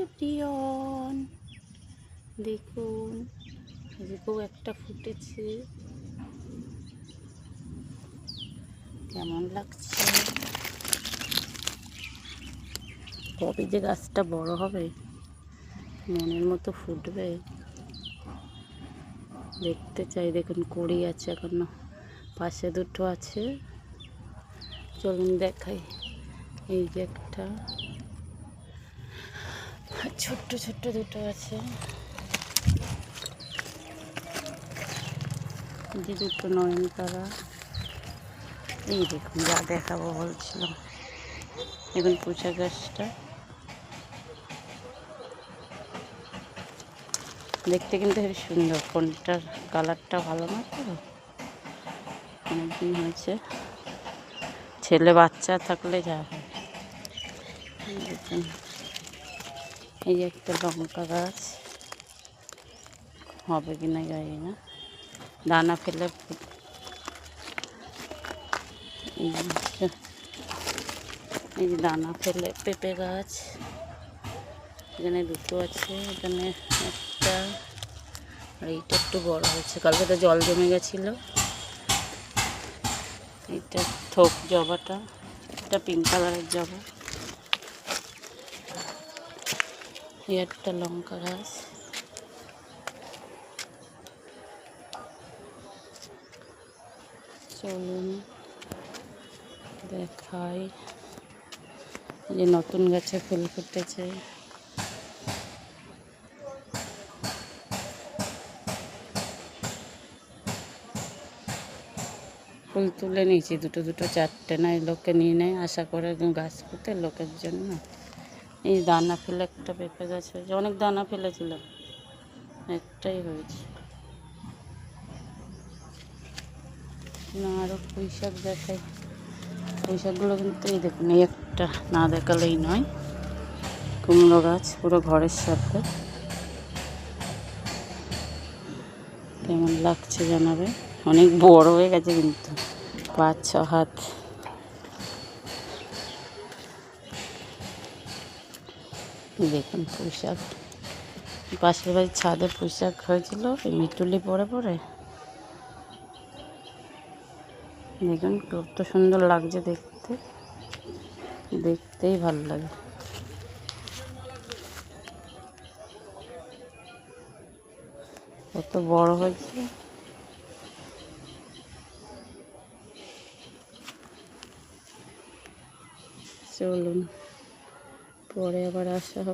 Everyone, দেখুন এদিকেও একটা ফুটেছে, কেমন লাগছে। কবে যে গাছটা বড় হবে, মনের মতো ফুটবে, দেখতে চাই। দেখুন কড়ি আছে এখনো, পাশে দুটো আছে, চলুন দেখাই। এই যে একটা, ছোট্ট ছোট্ট দুটো আছে, যে দুটো নয়নতারা। এই দেখুন যা দেখাবো বলছিলাম, দেখুন পুঁচা গাছটা দেখতে কিন্তু খুব সুন্দর। ফোনটার কালারটা ভালো না, তো অনেকদিন হয়েছে, ছেলে বাচ্চা থাকলে যা হয়। দেখুন এই যে একটা লঙ্কা গাছ, হবে কিনা জানি না, দানা ফেলে। এই যে দানা ফেলে পেঁপে গাছ, এখানে দুটো আছে, এখানে একটা, আর এইটা একটু বড় হয়েছে, কালকে তো জল জমে গেছিলো। এইটা থোক জবাটা, এটা পিঙ্ক কালারের জবা। এই একটা লঙ্কা গাছ, চলুন দেখাই। এই যে নতুন গাছে ফুল ফুটেছে, ফুল তুলে নিয়েছি দুটো দুটো, চারটে না, এই লোকে নিয়ে নেয়, আশা করে গাছ পুঁতে লোকের জন্য। এই দানা ফেলে একটা পেঁপে গাছ হয়েছে, অনেক দানা ফেলেছিলাম, একটাই হয়েছে না। আরও পুঁই শাক দেখাই, পুঁই শাকগুলো কিন্তু এই দেখুন, এই একটা না দেখালেই নয়। কুমড়ো গাছ পুরো ঘরের সাথে, কেমন লাগছে জানাবে। অনেক বড় হয়ে গেছে কিন্তু, 5-6 হাত। দেখুন পুঁই শাক, পাশের বাড়ির ছাদে পুঁই শাক হয়েছিল, মিটুলি পরে পরে। দেখুন কত সুন্দর লাগছে দেখতে, দেখতেই ভালো লাগে। কত বড় হয়েছে, চলুন পরে আবার আসা হবে।